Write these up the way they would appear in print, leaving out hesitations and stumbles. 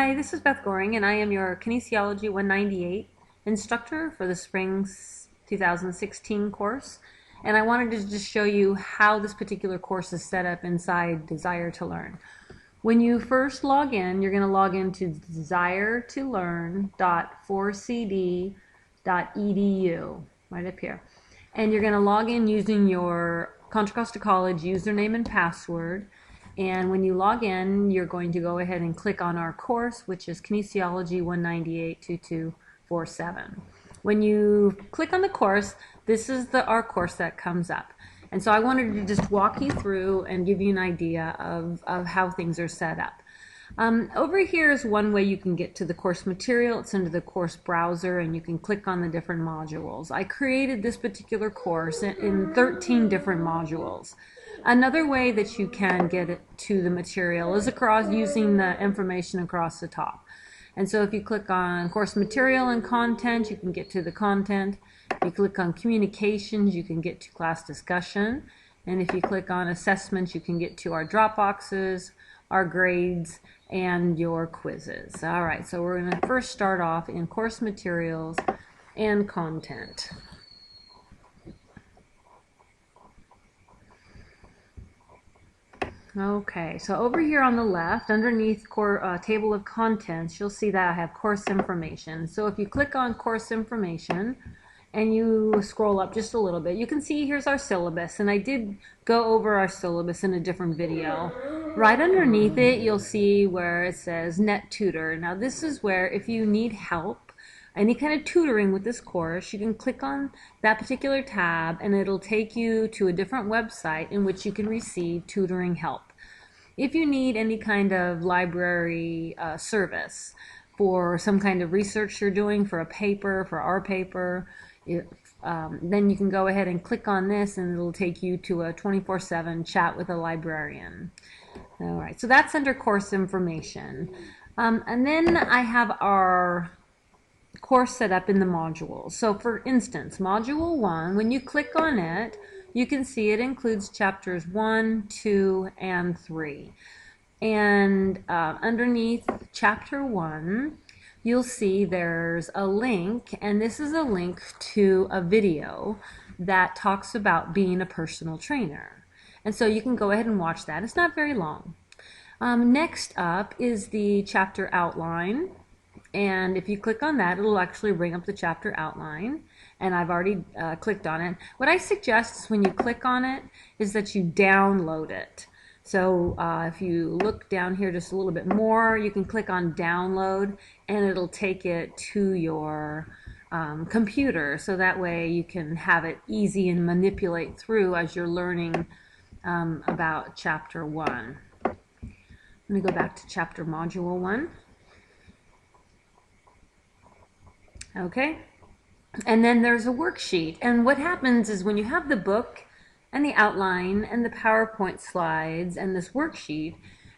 Hi, this is Beth Goring, and I am your Kinesiology 198 instructor for the Spring 2016 course. And I wanted to just show you how this particular course is set up inside Desire to Learn. When you first log in, you're going to log into desiretolearn.4cd.edu, right up here. And you're going to log in using your Contra Costa College username and password. And when you log in, you're going to go ahead and click on our course, which is Kinesiology 198-2247. When you click on the course, this is our course that comes up. And so I wanted to just walk you through and give you an idea of how things are set up. Over here is one way you can get to the course material. It's under the course browser, and you can click on the different modules. I created this particular course in 13 different modules. Another way that you can get it to the material is using the information across the top. And so if you click on course material and content, you can get to the content. If you click on communications, you can get to class discussion. And if you click on assessments, you can get to our drop boxes, our grades, and your quizzes. All right, so we're going to first start off in course materials and content. Okay, so over here on the left, underneath table of contents, you'll see that I have course information. So if you click on course information and you scroll up just a little bit, you can see here's our syllabus, and I did go over our syllabus in a different video. Right underneath it, you'll see where it says Net Tutor. Now this is where if you need help, any kind of tutoring with this course, you can click on that particular tab and it'll take you to a different website in which you can receive tutoring help. If you need any kind of library service for some kind of research you're doing for a paper, for our paper, then you can go ahead and click on this and it'll take you to a 24/7 chat with a librarian. All right, so that's under course information. And then I have our course set up in the modules. So for instance, module 1, when you click on it, you can see it includes chapters 1, 2, and 3. And underneath chapter 1, you'll see there's a link, and this is a link to a video that talks about being a personal trainer. And so you can go ahead and watch that. It's not very long. Next up is the chapter outline. And if you click on that, it'll actually bring up the chapter outline. And I've already clicked on it. What I suggest is when you click on it is that you download it. So if you look down here just a little bit more, you can click on download and it'll take it to your computer. So that way you can have it easy and manipulate through as you're learning about chapter 1. Let me go back to chapter module 1. Okay, and then there's a worksheet, and what happens is when you have the book and the outline and the PowerPoint slides and this worksheet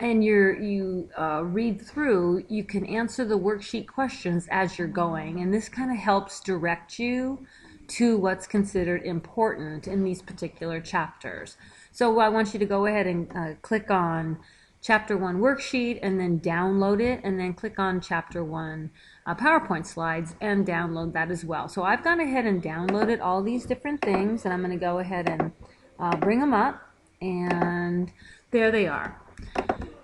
and you read through, you can answer the worksheet questions as you're going, and this kind of helps direct you to what's considered important in these particular chapters. So I want you to go ahead and click on Chapter 1 worksheet and then download it, and then click on Chapter 1 PowerPoint slides and download that as well. So I've gone ahead and downloaded all these different things, and I'm going to go ahead and bring them up, and there they are.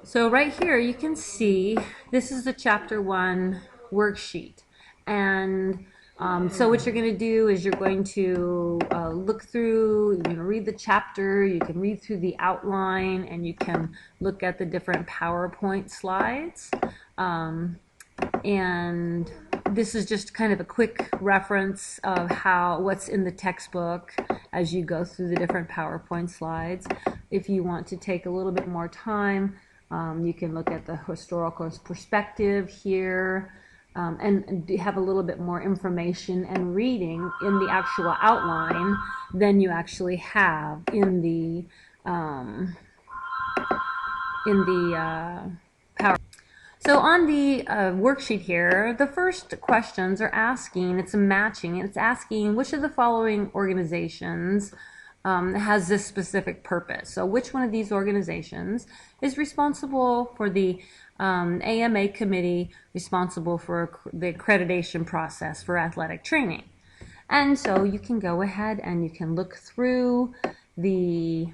So right here you can see this is the Chapter 1 worksheet, and so what you're going to do is you're going to look through, you're going to read the chapter, you can read through the outline, and you can look at the different PowerPoint slides. And this is just kind of a quick reference of what's in the textbook as you go through the different PowerPoint slides. If you want to take a little bit more time, you can look at the historical perspective here. And have a little bit more information and reading in the actual outline than you actually have in the power. So on the worksheet here, the first questions are asking, it's a matching, and it's asking which of the following organizations has this specific purpose. So which one of these organizations is responsible for the AMA committee responsible for the accreditation process for athletic training. And so you can go ahead and you can look through the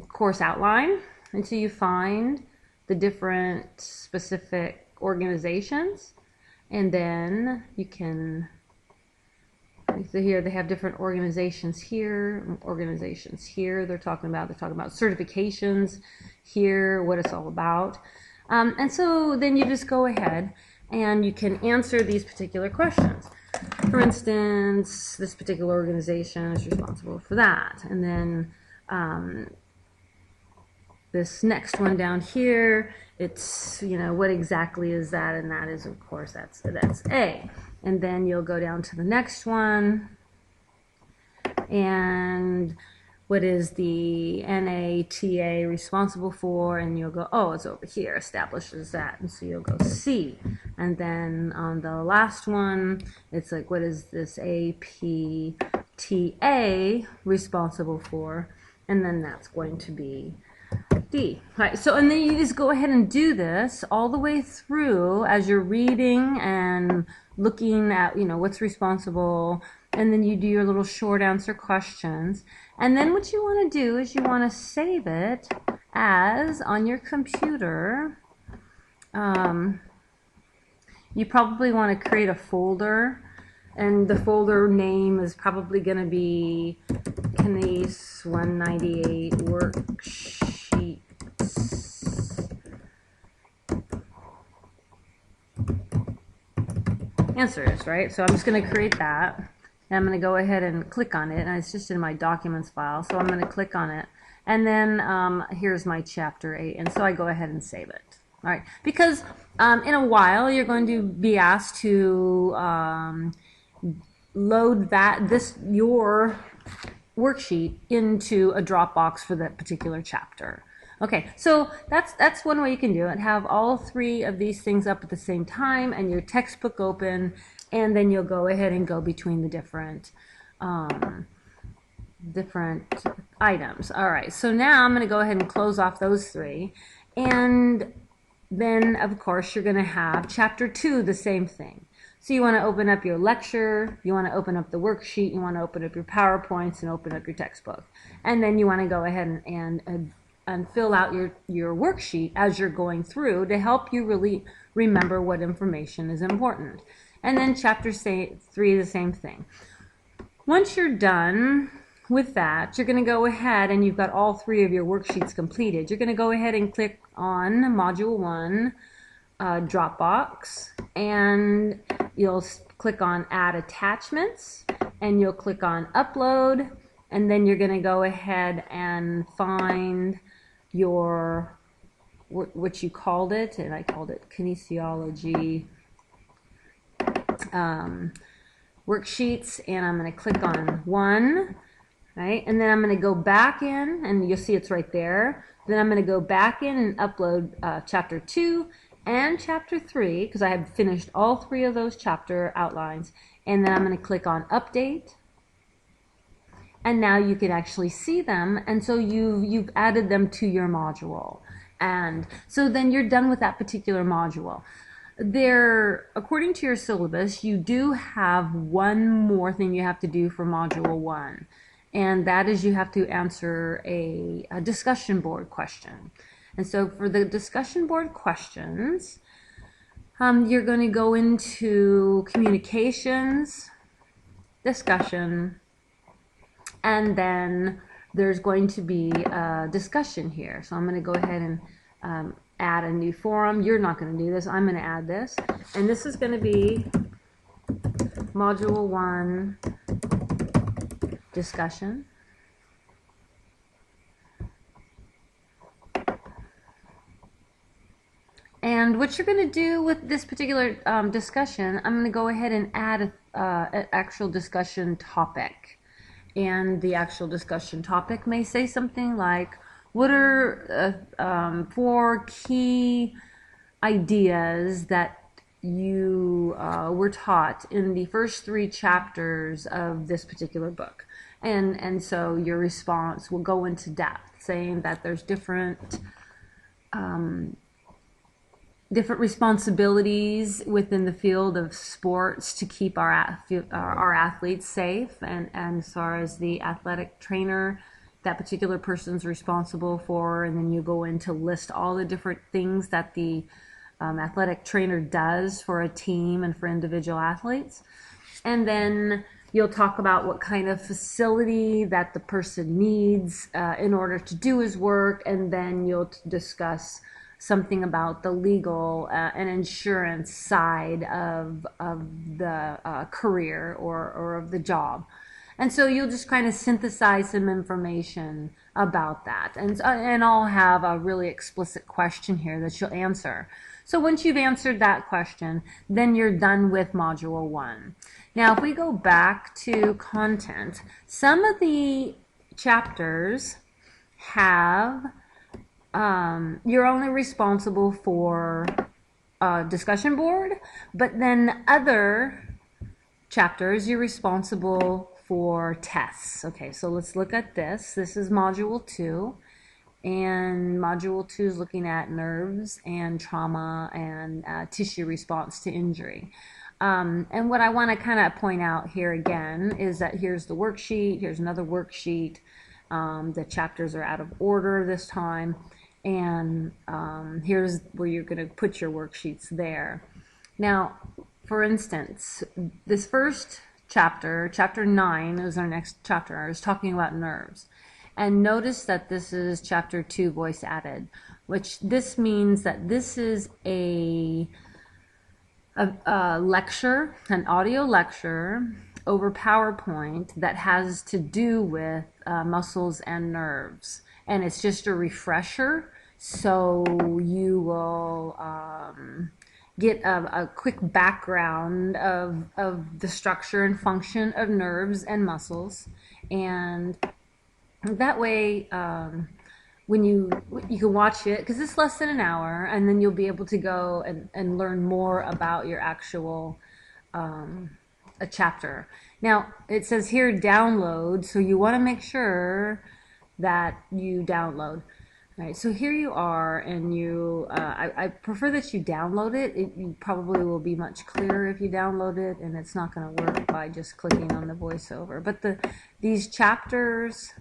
course outline until you find the different specific organizations, and then you can, so here they have different organizations here, they're talking about certifications here, what it's all about. And so then you just go ahead and you can answer these particular questions. For instance, this particular organization is responsible for that. And then this next one down here, it's, what exactly is that? And that is, of course, that's A. And then you'll go down to the next one. And what is the NATA responsible for? And you'll go, oh, it's over here, establishes that. And so you'll go C. And then on the last one, it's like, what is this APTA responsible for? And then that's going to be D. All right, so and then you just go ahead and do this all the way through as you're reading and looking at, what's responsible, and then you do your little short answer questions. And then what you want to do is you want to save it as on your computer. You probably want to create a folder, and the folder name is probably going to be Case 198 Worksheets Answers, right? So I'm just going to create that, and I'm going to go ahead and click on it, and it's just in my documents file, so I'm going to click on it, and then here's my chapter 8, and so I go ahead and save it. All right, because in a while you're going to be asked to load your worksheet into a Dropbox for that particular chapter. Okay, so that's one way you can do it. Have all three of these things up at the same time and your textbook open, and then you'll go ahead and go between the different items. All right, so now I'm going to go ahead and close off those three, and then of course you're going to have chapter 2, the same thing. So you want to open up your lecture, you want to open up the worksheet, you want to open up your PowerPoints and open up your textbook. And then you want to go ahead and fill out your worksheet as you're going through to help you really remember what information is important. And then chapter 3, the same thing. Once you're done with that, you're going to go ahead and you've got all three of your worksheets completed. You're going to go ahead and click on Module 1, Dropbox, and you'll click on Add Attachments, and you'll click on Upload, and then you're going to go ahead and find your, what you called it, and I called it kinesiology worksheets, and I'm going to click on 1, right, and then I'm going to go back in, and you'll see it's right there. Then I'm going to go back in and upload chapter 2 and chapter 3, because I have finished all three of those chapter outlines, and then I'm going to click on Update, and now you can actually see them, and so you've added them to your module, and so then you're done with that particular module. According to your syllabus, you do have one more thing you have to do for module 1, and that is you have to answer a discussion board question. And so for the discussion board questions, you're going to go into communications, discussion, and then there's going to be a discussion here. So I'm going to go ahead and add a new forum. You're not going to do this. I'm going to add this. And this is going to be Module 1 discussion. And what you're going to do with this particular discussion, I'm going to go ahead and add an actual discussion topic. And the actual discussion topic may say something like, what are 4 key ideas that you were taught in the first 3 chapters of this particular book? And so your response will go into depth, saying that there's different different responsibilities within the field of sports to keep our athletes safe, and as far as the athletic trainer that particular person's responsible for, and then you go in to list all the different things that the athletic trainer does for a team and for individual athletes. And then you'll talk about what kind of facility that the person needs in order to do his work, and then you'll discuss something about the legal and insurance side of the career or of the job. And so you'll just kind of synthesize some information about that. And I'll have a really explicit question here that you'll answer. So once you've answered that question, then you're done with Module 1. Now, if we go back to content, some of the chapters have, you're only responsible for a discussion board, but then other chapters, you're responsible for tests. Okay, so let's look at this. This is Module 2. And Module 2 is looking at nerves and trauma and tissue response to injury. And what I want to kind of point out here again is that here's the worksheet, here's another worksheet. The chapters are out of order this time. And here's where you're going to put your worksheets there. Now, for instance, this first chapter, chapter 9 is our next chapter, is talking about nerves. And notice that this is chapter 2, voice added, which this means that this is a lecture, an audio lecture over PowerPoint that has to do with muscles and nerves. And it's just a refresher, so you will get a quick background of the structure and function of nerves and muscles. And that way, when you can watch it, because it's less than an hour, and then you'll be able to go and learn more about your actual a chapter. Now, it says here download, so you want to make sure that you download. All right, so here you are, and I prefer that you download it. You probably will be much clearer if you download it, and it's not going to work by just clicking on the voiceover. But these chapters,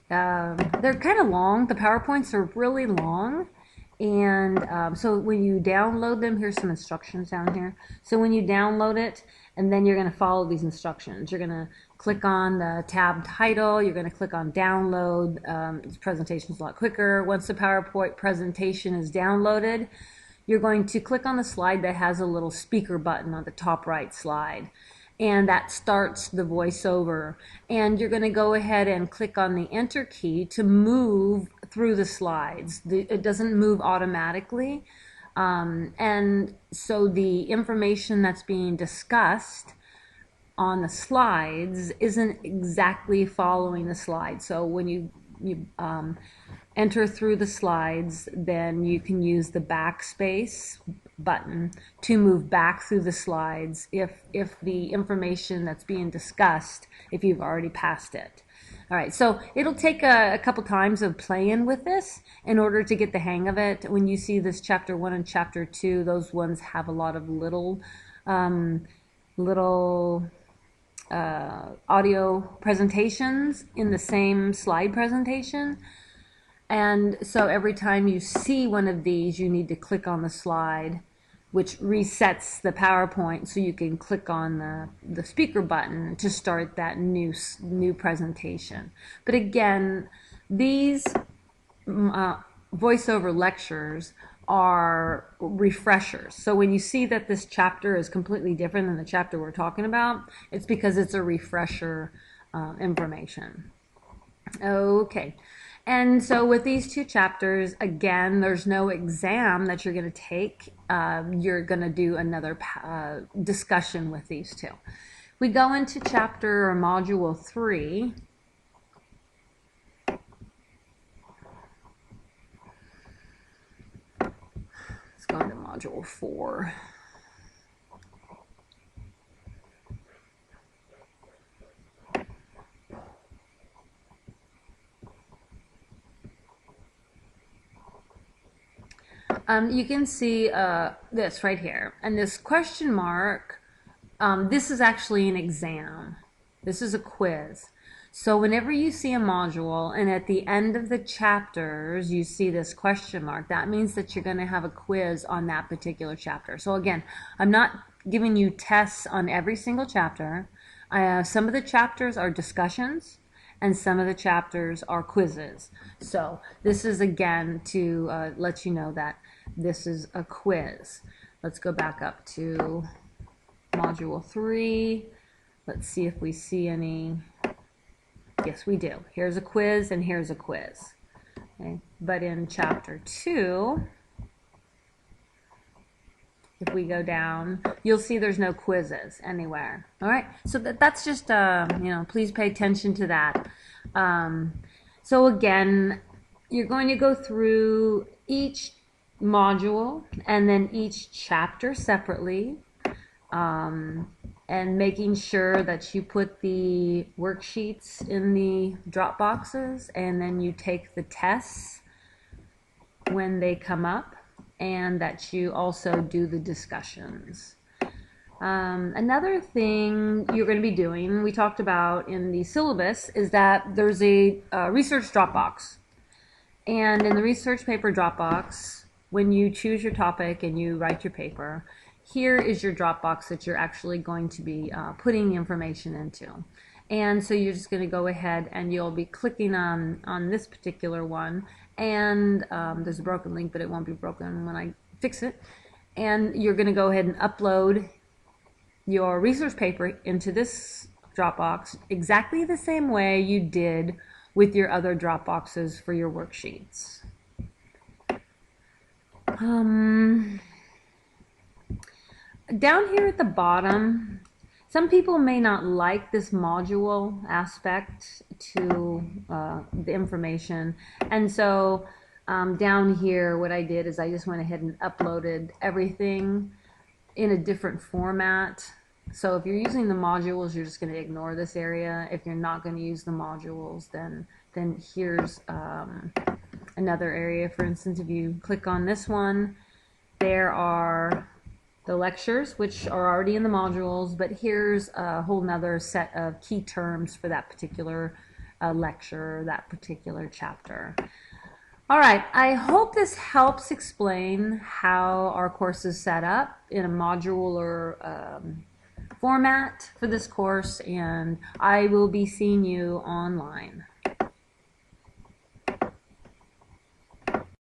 they're kind of long. The PowerPoints are really long. And so when you download them, here's some instructions down here. So when you download it, and then you're going to follow these instructions. You're going to click on the tab title. You're going to click on download. This presentation is a lot quicker. Once the PowerPoint presentation is downloaded, you're going to click on the slide that has a little speaker button on the top right slide. And that starts the voiceover. And you're going to go ahead and click on the enter key to move through the slides. It doesn't move automatically. And so the information that's being discussed on the slides isn't exactly following the slides. So when you enter through the slides, then you can use the backspace button to move back through the slides if the information that's being discussed, if you've already passed it. All right, so it'll take a couple times of playing with this in order to get the hang of it. When you see this chapter 1 and chapter 2, those ones have a lot of little audio presentations in the same slide presentation. And so every time you see one of these, you need to click on the slide, which resets the PowerPoint, so you can click on the speaker button to start that new presentation. But again, these voiceover lectures are refreshers. So when you see that this chapter is completely different than the chapter we're talking about, it's because it's a refresher information. Okay. And so with these two chapters, again, there's no exam that you're going to take. You're going to do another discussion with these two. We go into chapter or module 3. Let's go into module 4. You can see this right here. And this question mark, this is actually an exam. This is a quiz. So whenever you see a module and at the end of the chapters you see this question mark, that means that you're going to have a quiz on that particular chapter. So again, I'm not giving you tests on every single chapter. Some of the chapters are discussions and some of the chapters are quizzes. So this is again to let you know that this is a quiz. Let's go back up to Module 3. Let's see if we see any. Yes, we do. Here's a quiz and here's a quiz. Okay. But in Chapter 2, if we go down, you'll see there's no quizzes anywhere. All right, so that's just, please pay attention to that. So again, you're going to go through each module and then each chapter separately, and making sure that you put the worksheets in the drop boxes, and then you take the tests when they come up, and that you also do the discussions. Another thing you're going to be doing, we talked about in the syllabus, is that there's a research Dropbox. And in the research paper Dropbox, when you choose your topic and you write your paper, here is your Dropbox that you're actually going to be putting the information into. And so you're just going to go ahead and you'll be clicking on this particular one, and there's a broken link, but it won't be broken when I fix it. And you're going to go ahead and upload your research paper into this Dropbox exactly the same way you did with your other Dropboxes for your worksheets. Down here at the bottom, some people may not like this module aspect to the information, and so down here what I did is I just went ahead and uploaded everything in a different format. So if you're using the modules, you're just going to ignore this area. If you're not going to use the modules, then here's another area. For instance, if you click on this one, there are the lectures, which are already in the modules, but here's a whole nother set of key terms for that particular lecture, that particular chapter. All right, I hope this helps explain how our course is set up in a modular format for this course, and I will be seeing you online.